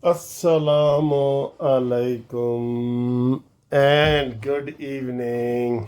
Assalamu alaikum and good evening.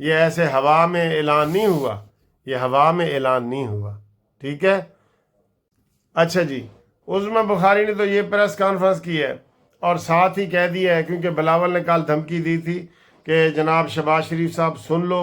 یہ ایسے ہوا میں اعلان نہیں ہوا، یہ ہوا میں اعلان نہیں ہوا، ٹھیک ہے۔ اچھا جی، عظمی بخاری نے تو یہ پریس کانفرنس کی ہے اور ساتھ ہی کہہ دیا ہے، کیونکہ بلاول نے کل دھمکی دی تھی کہ جناب شہباز شریف صاحب سن لو،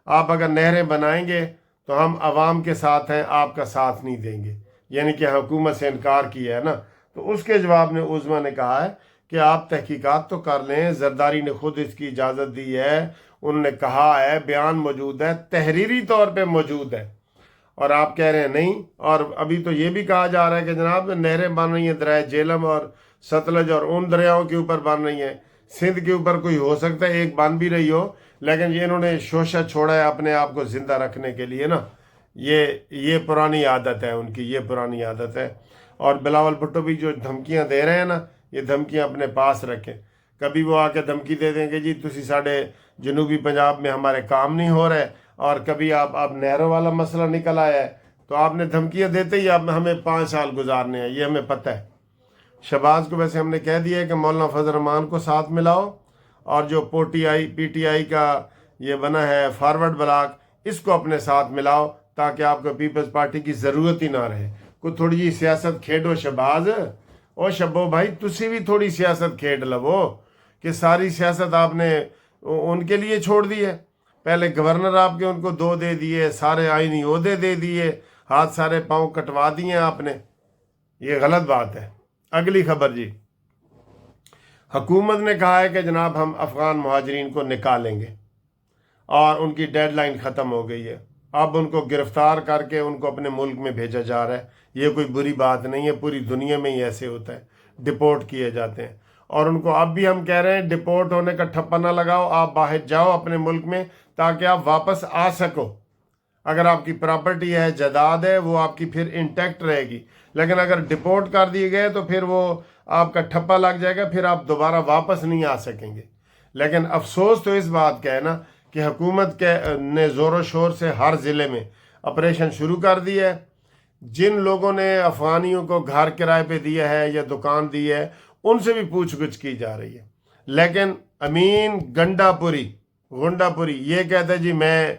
آپ اگر نہریں بنائیں گے تو ہم عوام کے ساتھ ہیں، آپ کا ساتھ نہیں دیں گے، یعنی کہ حکومت سے انکار کیا ہے نا۔ تو اس کے جواب میں عظمی نے کہا ہے کہ آپ تحقیقات تو کر لیں، زرداری نے خود اس کی اجازت دی ہے، انہوں نے کہا ہے، بیان موجود ہے، تحریری طور پہ موجود ہے، اور آپ کہہ رہے ہیں نہیں۔ اور ابھی تو یہ بھی کہا جا رہا ہے کہ جناب نہریں بن رہی ہیں دریائے جہلم اور ستلج اور ان دریاؤں کے اوپر بن رہی ہیں، سندھ کے اوپر کوئی ہو سکتا ہے ایک بن بھی رہی ہو، لیکن یہ انہوں نے شوشہ چھوڑا ہے اپنے آپ کو زندہ رکھنے کے لیے نا۔ یہ پرانی عادت ہے ان کی، یہ پرانی عادت ہے۔ اور بلاول بھٹو بھی جو دھمکیاں دے رہے ہیں نا، یہ دھمکیاں اپنے پاس رکھیں۔ کبھی وہ آ کے دھمکی دے دیں کہ جی تسی ساڈے جنوبی پنجاب میں ہمارے کام نہیں ہو رہے، اور کبھی آپ نہروں والا مسئلہ نکل آیا ہے تو آپ نے دھمکیاں دیتے ہی اب ہمیں 5 سال گزارنے ہیں، یہ ہمیں پتہ ہے۔ شہباز کو ویسے ہم نے کہہ دیا ہے کہ مولانا فضل الرحمان کو ساتھ ملاؤ، اور جو پی ٹی آئی کا یہ بنا ہے فارورڈ بلاک، اس کو اپنے ساتھ ملاؤ تاکہ آپ کو پیپلز پارٹی کی ضرورت ہی نہ رہے۔ کوئی تھوڑی جی سیاست کھیڈو شہباز، او شبو بھائی تسی بھی تھوڑی سیاست کھیڈ لو، کہ ساری سیاست آپ نے ان کے لیے چھوڑ دی ہے۔ پہلے گورنر آپ کے ان کو 2 دے دیے، سارے آئینی عہدے دے دیے، ہاتھ سارے پاؤں کٹوا دیے آپ نے، یہ غلط بات ہے۔ اگلی خبر جی، حکومت نے کہا ہے کہ جناب ہم افغان مہاجرین کو نکالیں گے، اور ان کی ڈیڈ لائن ختم ہو گئی ہے، اب ان کو گرفتار کر کے ان کو اپنے ملک میں بھیجا جا رہا ہے۔ یہ کوئی بری بات نہیں ہے، پوری دنیا میں ہی ایسے ہوتا ہے، ڈپورٹ کیے جاتے ہیں، اور ان کو اب بھی ہم کہہ رہے ہیں ڈپورٹ ہونے کا ٹھپا نہ لگاؤ، آپ باہر جاؤ اپنے ملک میں تاکہ آپ واپس آ سکو۔ اگر آپ کی پراپرٹی ہے، جائیداد ہے، وہ آپ کی پھر انٹیکٹ رہے گی، لیکن اگر ڈپورٹ کر دیے گئے تو پھر وہ آپ کا ٹھپا لگ جائے گا، پھر آپ دوبارہ واپس نہیں آ سکیں گے۔ لیکن افسوس تو اس بات کا ہے نا کہ حکومت نے زور و شور سے ہر ضلع میں آپریشن شروع کر دیا ہے۔ جن لوگوں نے افغانیوں کو گھر کرائے پہ دیا ہے یا دکان دی ہے، ان سے بھی پوچھ گچھ کی جا رہی ہے، لیکن امین گنڈا پوری یہ کہتا ہے جی میں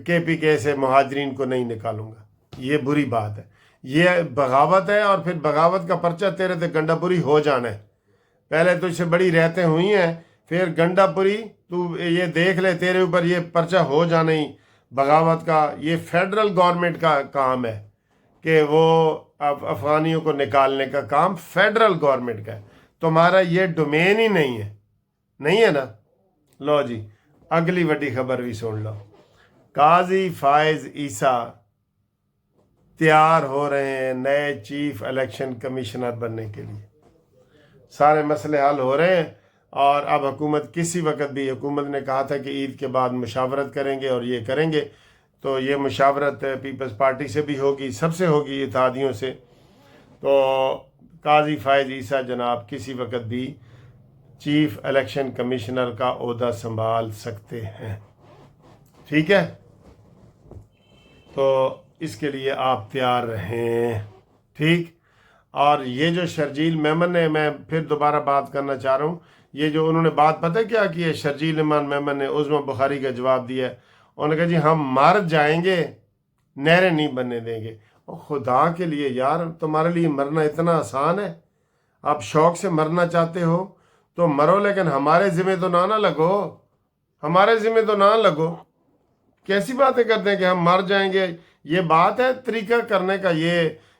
کے پی کے سے مہاجرین کو نہیں نکالوں گا۔ یہ بری بات ہے، یہ بغاوت ہے، اور پھر بغاوت کا پرچہ تیرے تے گنڈا پوری ہو جانا ہے۔ پہلے تجھ سے بڑی رہتے ہوئی ہیں، پھر گنڈا پوری تو یہ دیکھ لے تیرے اوپر یہ پرچہ ہو جانا ہی بغاوت کا۔ یہ فیڈرل گورنمنٹ کا کام ہے کہ وہ افغانیوں کو نکالنے کا کام فیڈرل گورنمنٹ کا ہے، تمہارا یہ ڈومین ہی نہیں ہے نا۔ لو جی اگلی بڑی خبر بھی سن لو، قاضی فائز عیسیٰ تیار ہو رہے ہیں نئے چیف الیکشن کمشنر بننے کے لیے، سارے مسئلے حل ہو رہے ہیں، اور اب حکومت کسی وقت بھی، حکومت نے کہا تھا کہ عید کے بعد مشاورت کریں گے اور یہ کریں گے، تو یہ مشاورت پیپلز پارٹی سے بھی ہوگی، سب سے ہوگی، اتحادیوں سے۔ تو قاضی فائز عیسیٰ جناب کسی وقت بھی چیف الیکشن کمشنر کا عہدہ سنبھال سکتے ہیں، ٹھیک ہے؟ تو اس کے لیے آپ تیار رہیں، ٹھیک۔ اور یہ جو شرجیل میمن نے، میں پھر دوبارہ بات کرنا چاہ رہا ہوں، یہ جو انہوں نے بات پتہ کیا کی ہے، شرجیل امان میمن نے عظمی بخاری کا جواب دیا ہے، انہوں نے کہا جی ہم مر جائیں گے، نہریں نہیں بننے دیں گے۔ اور خدا کے لیے یار، تمہارے لیے مرنا اتنا آسان ہے؟ آپ شوق سے مرنا چاہتے ہو تو مرو، لیکن ہمارے ذمہ تو نہ لگو، ہمارے ذمہ تو نہ لگو۔ کیسی باتیں کرتے ہیں کہ ہم مر جائیں گے؟ یہ بات ہے طریقہ کرنے کا؟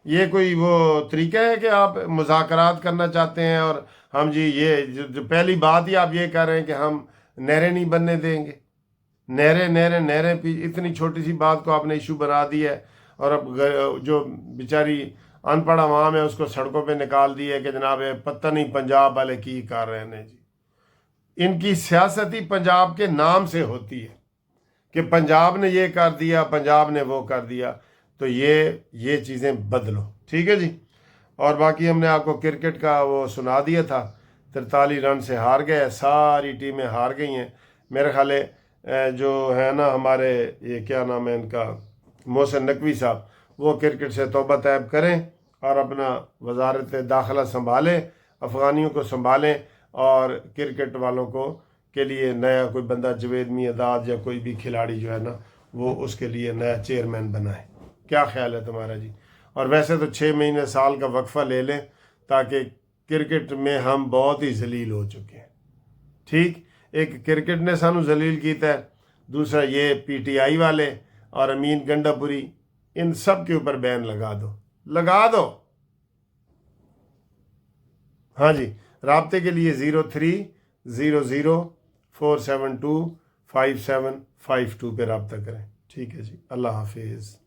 یہ کوئی وہ طریقہ ہے کہ آپ مذاکرات کرنا چاہتے ہیں، اور ہم جی یہ جو پہلی بات ہی آپ یہ کہہ رہے ہیں کہ ہم نہریں نہیں بننے دیں گے؟ نہریں اتنی چھوٹی سی بات کو آپ نے ایشو بنا دی ہے، اور اب جو بیچاری ان پڑھ عوام ہے اس کو سڑکوں پہ نکال دی ہے کہ جناب پتہ نہیں پنجاب والے کی کر رہے ہیں جی۔ ان کی سیاست ہی پنجاب کے نام سے ہوتی ہے کہ پنجاب نے یہ کر دیا، پنجاب نے وہ کر دیا، تو یہ چیزیں بدلو، ٹھیک ہے جی۔ اور باقی ہم نے آپ کو کرکٹ کا وہ سنا دیا تھا، 43 رن سے ہار گئے، ساری ٹیمیں ہار گئی ہیں۔ میرے خیال ہے جو ہے نا ہمارے یہ کیا نام ہے ان کا، محسن نقوی صاحب، وہ کرکٹ سے توبہ طیب کریں اور اپنا وزارت داخلہ سنبھالیں، افغانیوں کو سنبھالیں، اور کرکٹ والوں کو کے لیے نیا کوئی بندہ جوید میاں یا کوئی بھی کھلاڑی جو ہے نا وہ اس کے لیے نیا چیئرمین بنائے. کیا خیال ہے تمہارا جی؟ اور ویسے تو 6 مہینے سال کا وقفہ لے لیں تاکہ کرکٹ میں ہم بہت ہی ذلیل ہو چکے ہیں. ٹھیک، ایک کرکٹ نے سانو ذلیل کیتا ہے، دوسرا یہ پی ٹی آئی والے اور امین گنڈا پوری، ان سب کے اوپر بین لگا دو. ہاں جی، رابطے کے لیے 03004725 752 پہ رابطہ کریں. ٹھیک ہے جی، اللہ حافظ.